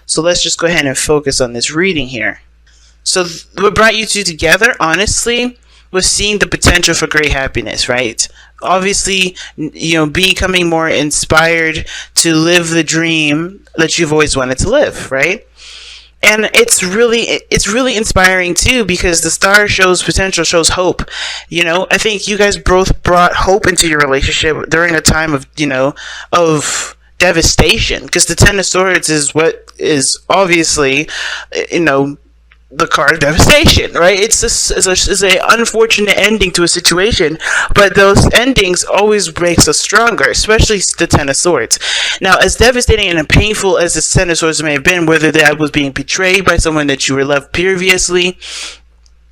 So let's just go ahead and focus on this reading here. So what brought you two together, honestly, was seeing the potential for great happiness, right? Obviously, becoming more inspired to live the dream that you've always wanted to live, right? And it's really inspiring too, because the star shows potential, shows hope. I think you guys both brought hope into your relationship during a time of devastation, because the Ten of Swords is what is obviously, the card of devastation, right? It's a unfortunate ending to a situation, but those endings always makes us stronger, especially the Ten of Swords. Now, as devastating and painful as the Ten of Swords may have been, whether that was being betrayed by someone that you were loved previously,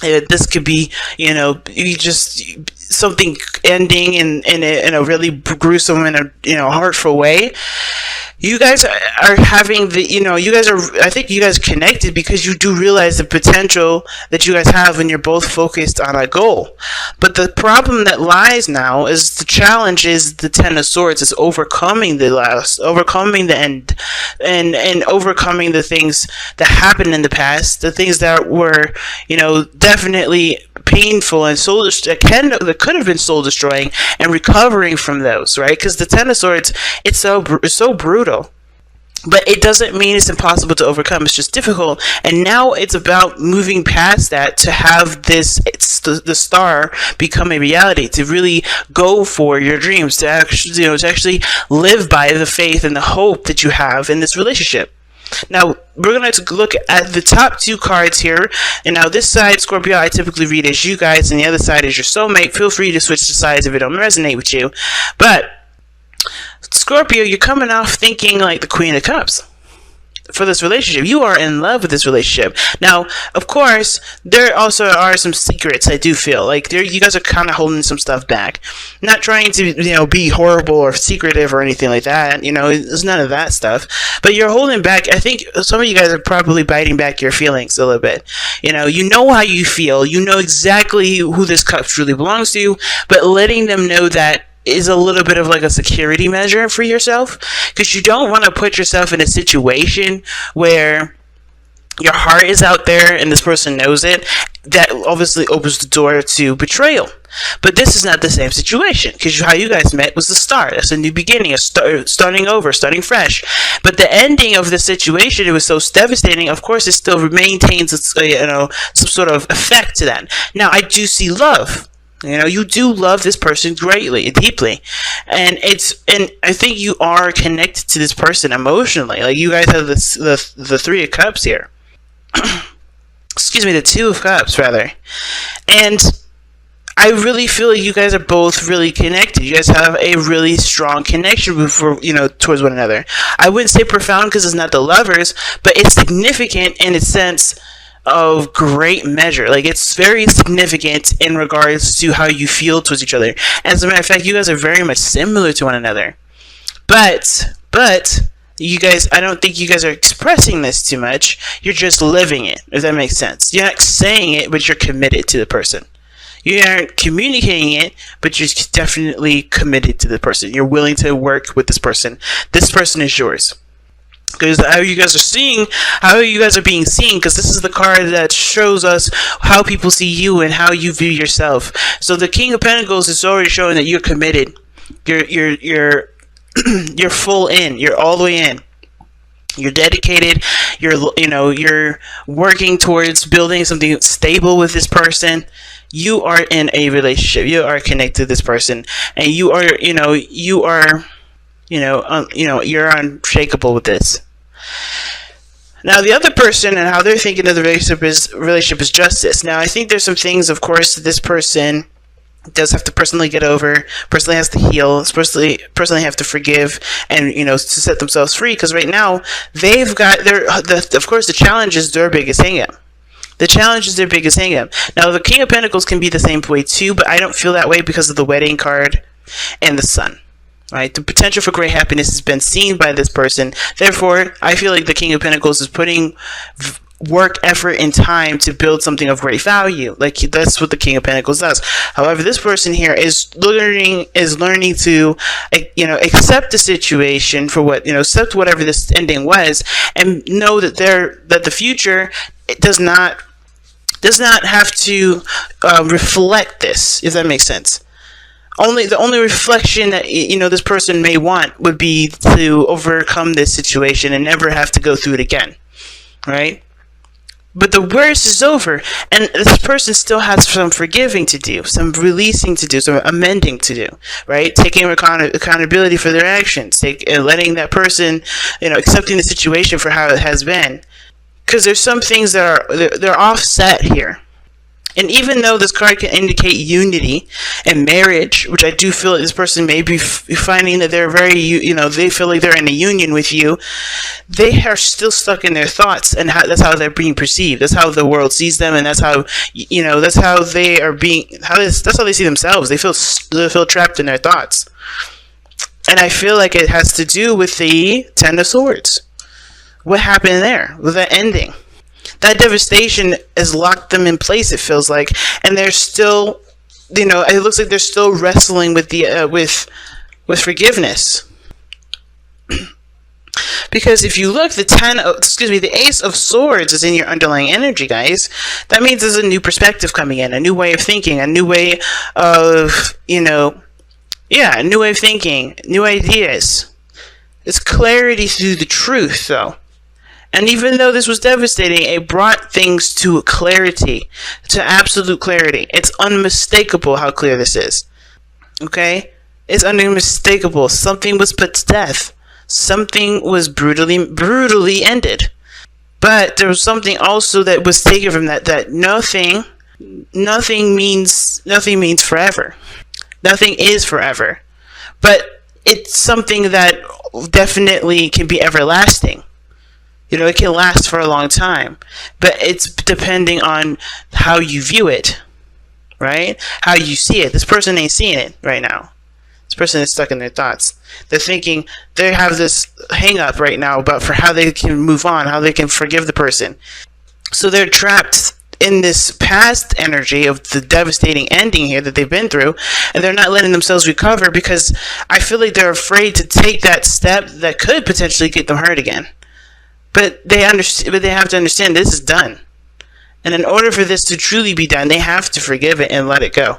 this could be, you just something ending in a really gruesome and hurtful way. You guys are having I think you guys are connected because you do realize the potential that you guys have when you're both focused on a goal. But the problem that lies now is the challenge is the Ten of Swords is overcoming the end, and overcoming the things that happened in the past, the things that were, definitely painful and that could have been soul destroying, and recovering from those, right? Because the Ten of Swords, it's so brutal, but it doesn't mean it's impossible to overcome. It's just difficult, and now it's about moving past that to have the star become a reality, to really go for your dreams, to actually live by the faith and the hope that you have in this relationship. Now, we're going to look at the top two cards here. And now this side, Scorpio, I typically read as you guys, and the other side is your soulmate. Feel free to switch the sides if it don't resonate with you. But, Scorpio, you're coming off thinking like the Queen of Cups for this relationship. You are in love with this relationship. Now, of course, there also are some secrets. I do feel like you guys are kind of holding some stuff back. Not trying to be horrible or secretive or anything like that. There's none of that stuff. But you're holding back. I think some of you guys are probably biting back your feelings a little bit. You know how you feel. You know exactly who this cup truly belongs to. But letting them know that is a little bit of like a security measure for yourself, because you don't want to put yourself in a situation where your heart is out there and this person knows it. That obviously opens the door to betrayal. But this is not the same situation, because how you guys met was the start. That's a new beginning, starting over, starting fresh. But the ending of the situation, it was so devastating. Of course, it still maintains some sort of effect to that. Now, I do see love. You do love this person greatly, deeply, and I think you are connected to this person emotionally. Like, you guys have the Three of Cups here. Excuse me, the Two of Cups rather, and I really feel like you guys are both really connected. You guys have a really strong connection towards one another. I wouldn't say profound because it's not the lovers, but it's significant in its sense of great measure. Like, it's very significant in regards to how you feel towards each other. As a matter of fact, you guys are very much similar to one another. But you guys, I don't think you guys are expressing this too much. You're just living it, if that makes sense. You're not saying it, but you're committed to the person. You aren't communicating it, but you're definitely committed to the person. You're willing to work with this person. This person is yours. Because how you guys are being seen, because this is the card that shows us how people see you and how you view yourself. So the King of Pentacles is already showing that you're committed. You're full in. You're all the way in. You're dedicated. You're working towards building something stable with this person. You are in a relationship. You are connected to this person, and you're unshakable with this. Now, the other person and how they're thinking of the relationship is justice. Now, I think there's some things, of course, that this person does have to personally get over, personally has to heal, personally have to forgive, and to set themselves free. Because right now they've got of course, the challenge is their biggest hang-up. The challenge is their biggest hang-up. Now, the King of Pentacles can be the same way too, but I don't feel that way because of the Wedding card and the Sun. Right? The potential for great happiness has been seen by this person. Therefore, I feel like the King of Pentacles is putting work, effort, and time to build something of great value. Like, that's what the King of Pentacles does. However, this person here is learning to, accept the situation for what, accept whatever this ending was, and know that the future, it does not have to reflect this, if that makes sense. The only reflection that this person may want would be to overcome this situation and never have to go through it again, right? But the worst is over, and this person still has some forgiving to do, some releasing to do, some amending to do, right? Taking accountability for their actions, letting that person, accepting the situation for how it has been. Because there's some things that they're offset here. And even though this card can indicate unity and marriage, which I do feel that this person may be finding that they're very, they feel like they're in a union with you, they are still stuck in their thoughts, and that's how they're being perceived. That's how the world sees them, and that's how, that's how they are being, that's how they see themselves. They feel trapped in their thoughts. And I feel like it has to do with the Ten of Swords. What happened there with that ending? That devastation has locked them in place, it feels like, and they're still, it looks like they're still wrestling with the with forgiveness. Because if you look, the Ace of Swords is in your underlying energy, guys. That means there's a new perspective coming in, a new way of thinking, a new way of, a new way of thinking, new ideas. It's clarity through the truth, though. And even though this was devastating, it brought things to clarity, to absolute clarity. It's unmistakable how clear this is. Okay? It's unmistakable. Something was put to death. Something was brutally ended. But there was something also that was taken from that nothing means forever. Nothing is forever. But it's something that definitely can be everlasting. It can last for a long time, but it's depending on how you view it, right? How you see it. This person ain't seeing it right now. This person is stuck in their thoughts. They're thinking, they have this hang up right now about for how they can move on, how they can forgive the person. So they're trapped in this past energy of the devastating ending here that they've been through, and they're not letting themselves recover because I feel like they're afraid to take that step that could potentially get them hurt again. But they have to understand this is done. And in order for this to truly be done, they have to forgive it and let it go.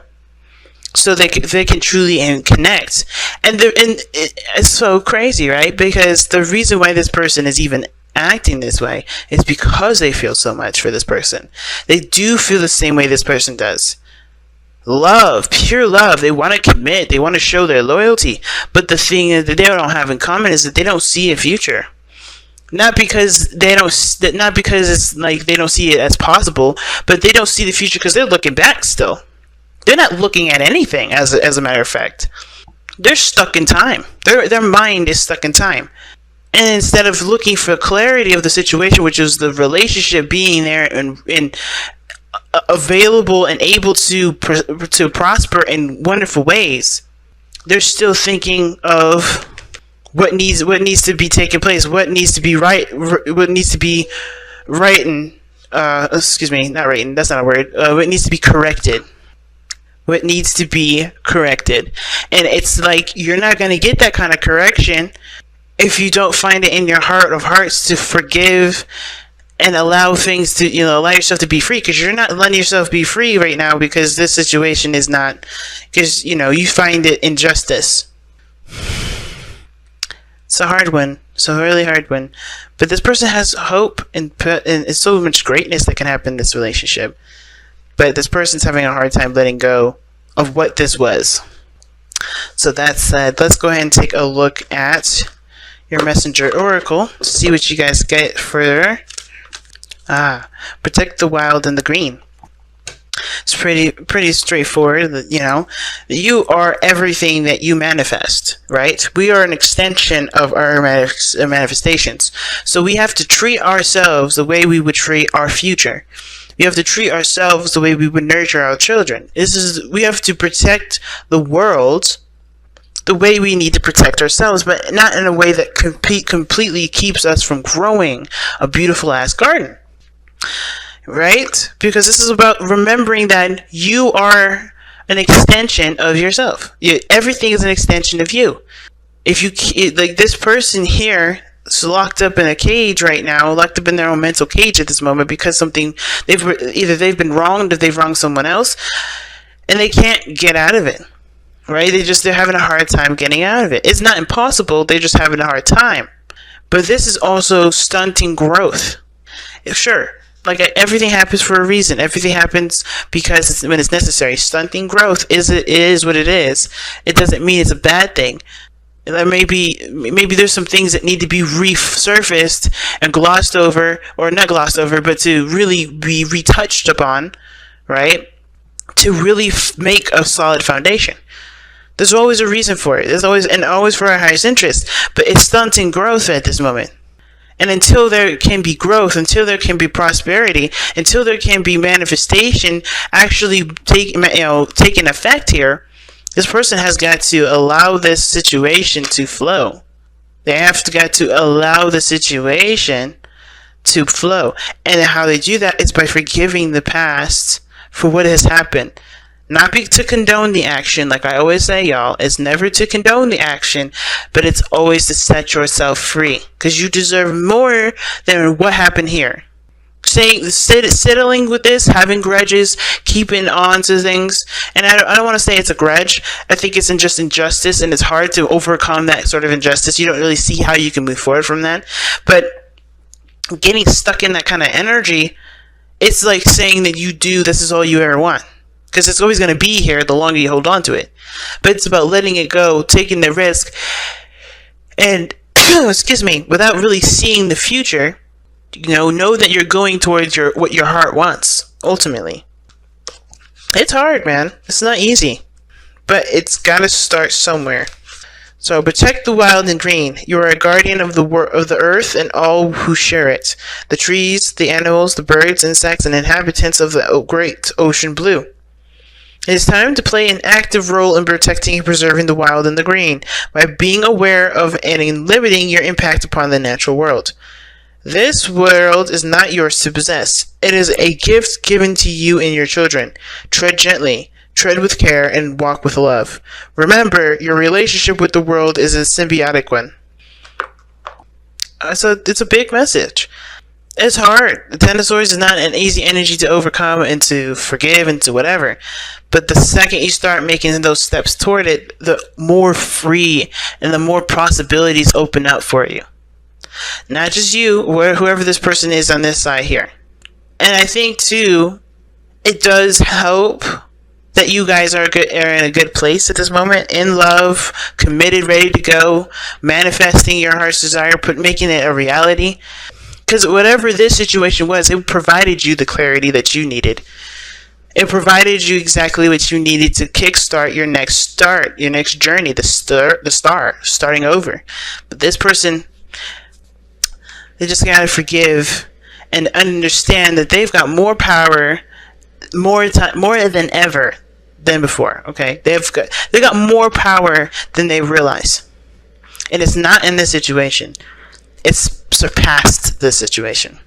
So they can truly connect. And it's so crazy, right? Because the reason why this person is even acting this way is because they feel so much for this person. They do feel the same way this person does. Love, pure love. They want to commit. They want to show their loyalty. But the thing that they don't have in common is that they don't see a future. Not because it's like they don't see it as possible, but they don't see the future because they're looking back still. They're not looking at anything, as a matter of fact. They're stuck in time. Their mind is stuck in time. And instead of looking for clarity of the situation, which is the relationship being there and available and able to prosper in wonderful ways, they're still thinking of what needs to be taking place, what needs to be right, what needs to be not writing, that's not a word, what needs to be corrected. What needs to be corrected. And it's like, you're not going to get that kind of correction if you don't find it in your heart of hearts to forgive and allow things to, allow yourself to be free, because you're not letting yourself be free right now because this situation is not, because, you find it injustice. It's a hard one. It's a really hard one. But this person has hope and so much greatness that can happen in this relationship. But this person's having a hard time letting go of what this was. So that said, let's go ahead and take a look at your messenger oracle. See what you guys get for protect the wild and the green. It's pretty straightforward. You are everything that you manifest, right? We are an extension of our manifestations. So we have to treat ourselves the way we would treat our future. We have to treat ourselves the way we would nurture our children. We have to protect the world the way we need to protect ourselves, but not in a way that completely keeps us from growing a beautiful ass garden. right? Because this is about remembering that you are an extension of yourself. Everything is an extension of you. If you, like this person here is locked up in a cage right now, locked up in their own mental cage at this moment because something they've been wronged, or they've wronged someone else, and they can't get out of it, right? They're having a hard time getting out of it. It's not impossible, they're just having a hard time. But this is also stunting growth. Sure, like everything happens for a reason. Everything happens because when it's necessary. Stunting growth is what it is. It doesn't mean it's a bad thing. Maybe there's some things that need to be resurfaced and glossed over, or not glossed over, but to really be retouched upon, right? To really make a solid foundation. There's always a reason for it. There's always for our highest interest. But it's stunting growth at this moment. And until there can be growth, until there can be prosperity, until there can be manifestation actually taking effect here, this person has got to allow this situation to flow. They have got to allow the situation to flow. And how they do that is by forgiving the past for what has happened. Not to condone the action, like I always say, y'all. It's never to condone the action, but it's always to set yourself free. Because you deserve more than what happened here. Settling with this, having grudges, keeping on to things, and I don't want to say it's a grudge. I think it's just injustice, and it's hard to overcome that sort of injustice. You don't really see how you can move forward from that. But getting stuck in that kind of energy, it's like saying that this is all you ever want. Because it's always going to be here the longer you hold on to it. But it's about letting it go, taking the risk, and, excuse me, without really seeing the future, know that you're going towards what your heart wants, ultimately. It's hard, man. It's not easy. But it's got to start somewhere. So protect the wild and green. You are a guardian of the earth and all who share it. The trees, the animals, the birds, insects, and inhabitants of the great ocean blue. It is time to play an active role in protecting and preserving the wild and the green by being aware of and limiting your impact upon the natural world. This world is not yours to possess. It is a gift given to you and your children. Tread gently, tread with care, and walk with love. Remember, your relationship with the world is a symbiotic one. So it's a big message. It's hard. The Ten of Swords is not an easy energy to overcome and to forgive and to whatever. But the second you start making those steps toward it, the more free and the more possibilities open up for you. Not just you, whoever this person is on this side here. And I think, too, it does help that you guys are in a good place at this moment, in love, committed, ready to go, manifesting your heart's desire, making it a reality. Because whatever this situation was, it provided you the clarity that you needed. It provided you exactly what you needed to kickstart your next journey, starting over. But this person, they just gotta forgive and understand that they've got more power, more than ever than before. Okay, they got more power than they realize, and it's not in this situation. It's surpassed this situation.